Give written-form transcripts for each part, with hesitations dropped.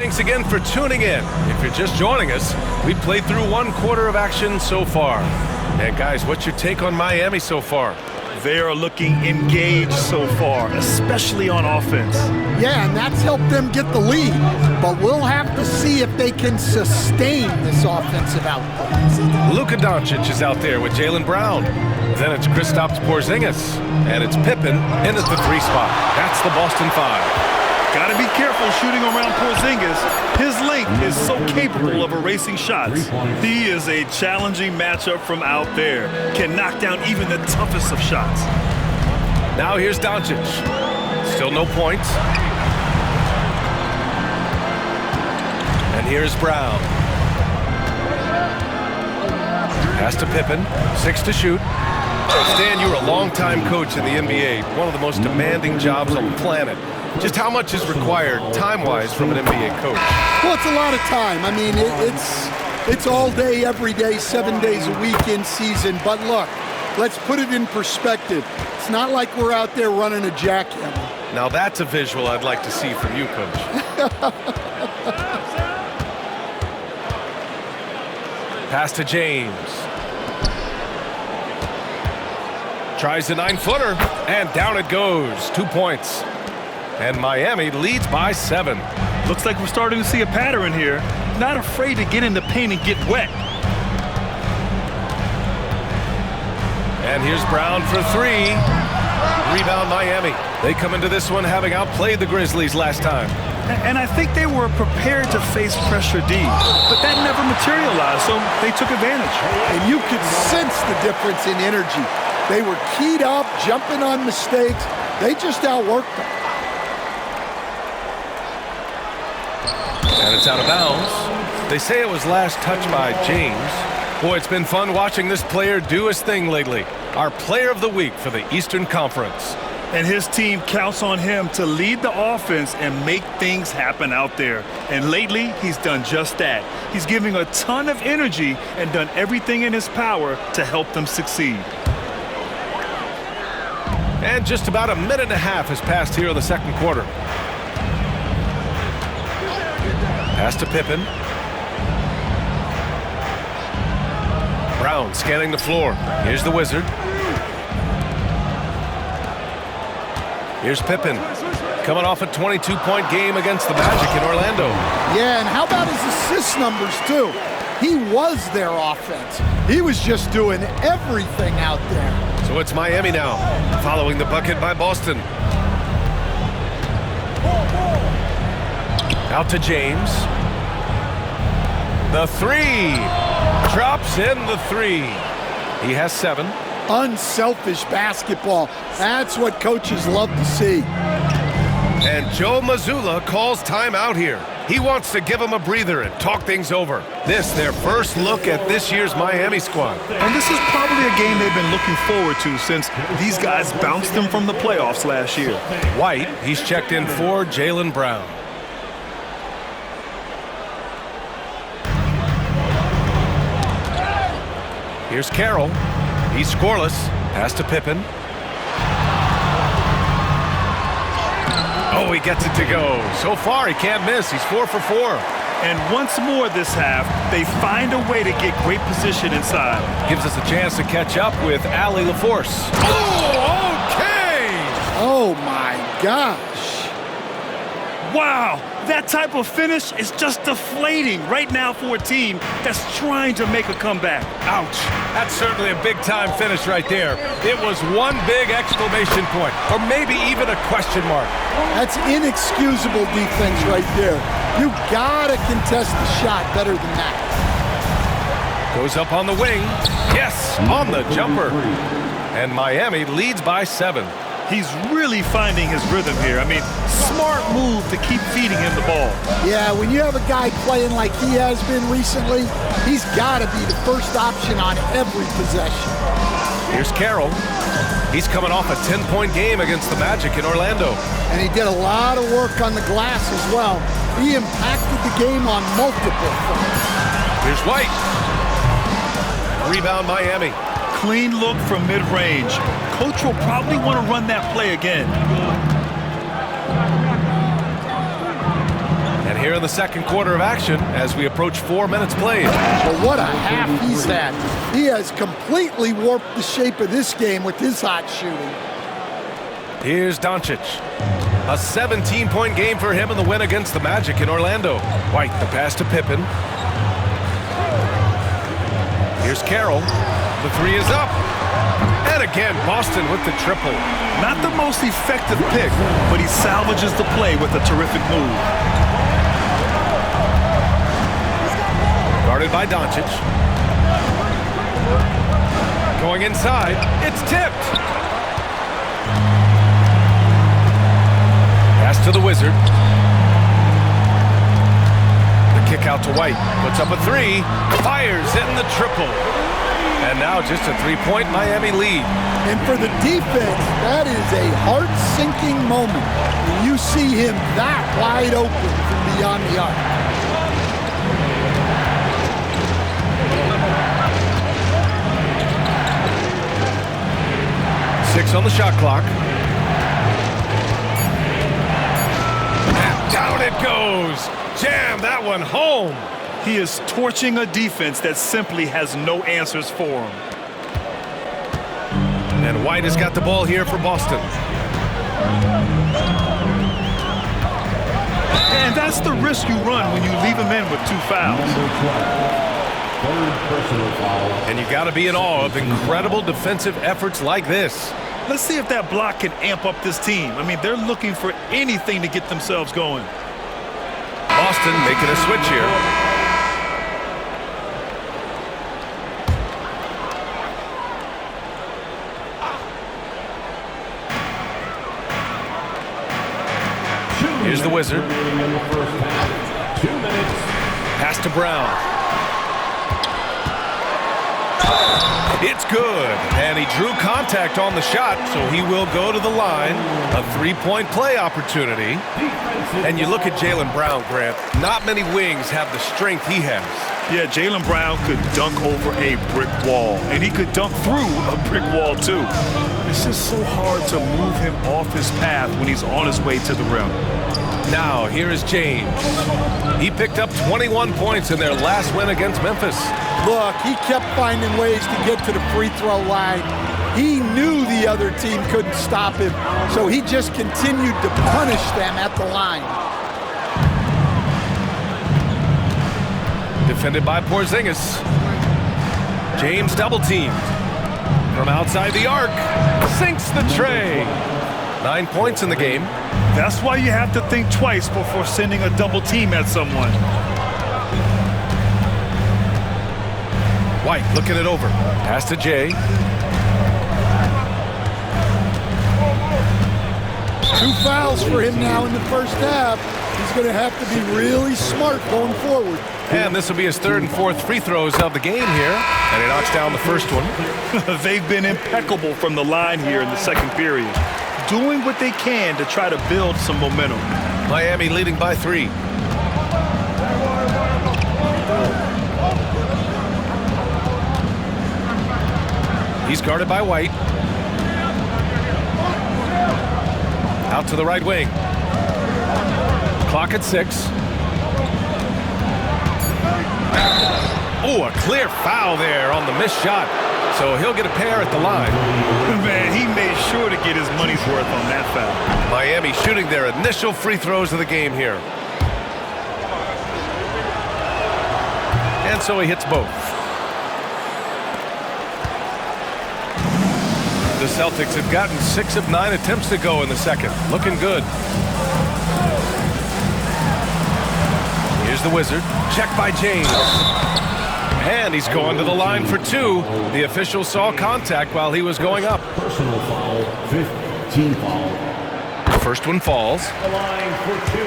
Thanks again for tuning in. If you're just joining us, we've played through 1 quarter of action so far. And guys, what's your take on Miami so far? They are looking engaged so far, especially on offense. Yeah, and that's helped them get the lead. But we'll have to see if they can sustain this offensive output. Luka Doncic is out there with Jaylen Brown. Then it's Kristaps Porzingis. And it's Pippen in at the 3 spot. That's the Boston 5. Got to be careful shooting around Porzingis. His length is so capable of erasing shots. He is a challenging matchup from out there. Can knock down even the toughest of shots. Now here's Doncic. Still no points. And here's Brown. Pass to Pippen. 6 to shoot. Stan, you were a long-time coach in the NBA. One of the most demanding jobs on the planet. Just how much is required time-wise from an NBA coach? Well, it's a lot of time. I mean, it's all day, every day, 7 days a week in season. But look, let's put it in perspective. It's not like we're out there running a jackhammer. Now that's a visual I'd like to see from you, Coach. Pass to James. Tries a 9-footer, and down it goes. 2 points. And Miami leads by 7. Looks like we're starting to see a pattern here. Not afraid to get in the paint and get wet. And here's Brown for 3. Rebound Miami. They come into this one having outplayed the Grizzlies last time. And I think they were prepared to face pressure D, but that never materialized, so they took advantage. And you could sense the difference in energy. They were keyed up, jumping on mistakes. They just outworked them. And it's out of bounds. They say it was last touched by James. Boy, it's been fun watching this player do his thing lately. Our player of the week for the Eastern Conference. And his team counts on him to lead the offense and make things happen out there. And lately, he's done just that. He's giving a ton of energy and done everything in his power to help them succeed. And just about a minute and a half has passed here in the second quarter. Pass to Pippen. Brown scanning the floor. Here's the Wizard. Here's Pippen. Coming off a 22-point game against the Magic in Orlando. Yeah, and how about his assist numbers, too? He was their offense. He was just doing everything out there. So it's Miami now, following the bucket by Boston. Out to James. The 3. Drops in the 3. He has 7. Unselfish basketball. That's what coaches love to see. And Joe Mazzulla calls timeout here. He wants to give them a breather and talk things over. This, their first look at this year's Miami squad. And this is probably a game they've been looking forward to since these guys bounced them from the playoffs last year. White, he's checked in for Jaylen Brown. Here's Carroll. He's scoreless. Pass to Pippen. Oh, he gets it to go. So far, he can't miss. He's 4 for 4. And once more this half, they find a way to get great position inside. Gives us a chance to catch up with Allie LaForce. Oh, okay! Oh, my gosh. Wow, that type of finish is just deflating right now for a team that's trying to make a comeback. Ouch. That's certainly a big-time finish right there. It was one big exclamation point, or maybe even a question mark. That's inexcusable defense right there. You gotta contest the shot better than that. Goes up on the wing. Yes, on the jumper. And Miami leads by 7. He's really finding his rhythm here. I mean, smart move to keep feeding him the ball. Yeah, when you have a guy playing like he has been recently, he's got to be the first option on every possession. Here's Carroll. He's coming off a 10-point game against the Magic in Orlando. And he did a lot of work on the glass as well. He impacted the game on multiple fronts. Here's White. Rebound Miami. Clean look from mid-range. Coach will probably want to run that play again. And here in the second quarter of action as we approach 4 minutes played. Well, what a half he's had. He has completely warped the shape of this game with his hot shooting. Here's Doncic. A 17-point game for him in the win against the Magic in Orlando. White, the pass to Pippen. Here's Carroll. The three is up. And again, Boston with the triple. Not the most effective pick, but he salvages the play with a terrific move. Guarded by Doncic. Going inside. It's tipped. Pass to the Wizard. The kick out to White. Puts up a three. Fires in the triple. And now just a three-point Miami lead. And for the defense, that is a heart-sinking moment when you see him that wide open from beyond the arc. Six on the shot clock. And down it goes. Jam that one home. He is torching a defense that simply has no answers for him. And White has got the ball here for Boston. And that's the risk you run when you leave him in with 2 fouls. And you got to be in awe of incredible defensive efforts like this. Let's see if that block can amp up this team. I mean, they're looking for anything to get themselves going. Boston making a switch here. Here's the Wizard. Pass to Brown. It's good. And he drew contact on the shot, so he will go to the line. A three-point play opportunity. And you look at Jaylen Brown, Grant. Not many wings have the strength he has. Yeah, Jaylen Brown could dunk over a brick wall, and he could dunk through a brick wall, too. It's just so hard to move him off his path when he's on his way to the rim. Now, here is James. He picked up 21 points in their last win against Memphis. Look, he kept finding ways to get to the free throw line. He knew the other team couldn't stop him, so he just continued to punish them at the line. Defended by Porzingis. James double-teamed. From outside the arc. Sinks the tray. 9 points in the game. That's why you have to think twice before sending a double team at someone. White looking it over. Pass to Jay. 2 fouls for him now in the first half. He's going to have to be really smart going forward. And this will be his 3rd and 4th free throws of the game here. And he knocks down the first one. They've been impeccable from the line here in the second period, doing what they can to try to build some momentum. Miami leading by 3. He's guarded by White. Out to the right wing. Clock at 6. Oh, a clear foul there on the missed shot. So he'll get a pair at the line. Man, he made sure to get his money's worth on that foul. Miami shooting their initial free throws of the game here. And so he hits both. The Celtics have gotten 6 of 9 attempts to go in the second. Looking good. Here's the Wizard. Check by James. And he's going to the line for 2. The official saw contact while he was going up. Personal foul, 15 foul. First one falls. The line for 2.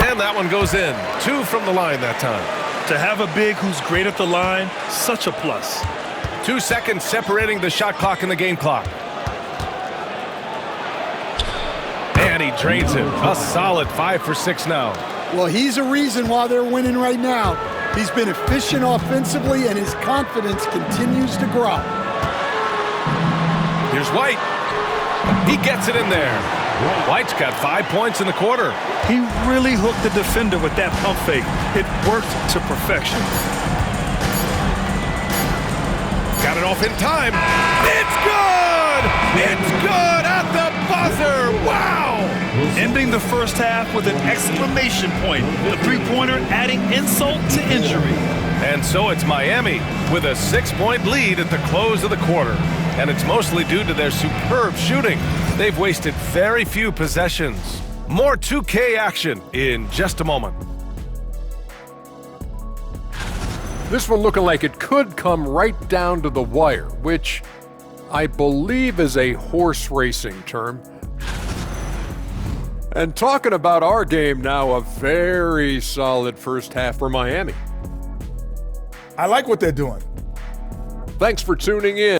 And that one goes in. 2 from the line that time. To have a big who's great at the line, such a plus. 2 seconds separating the shot clock and the game clock. And he drains it. A solid 5 for 6 now. Well, he's a reason why they're winning right now. He's been efficient offensively, and his confidence continues to grow. Here's White. He gets it in there. White's got 5 points in the quarter. He really hooked the defender with that pump fake. It worked to perfection. Got it off in time. It's good! It's good at the buzzer! Wow! Ending the first half with an exclamation point. The three-pointer adding insult to injury. And so it's Miami with a 6-point lead at the close of the quarter. And it's mostly due to their superb shooting. They've wasted very few possessions. More 2K action in just a moment. This one looking like it could come right down to the wire, which I believe is a horse racing term. And talking about our game now, a very solid first half for Miami. I like what they're doing. Thanks for tuning in.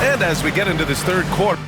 And as we get into this third quarter,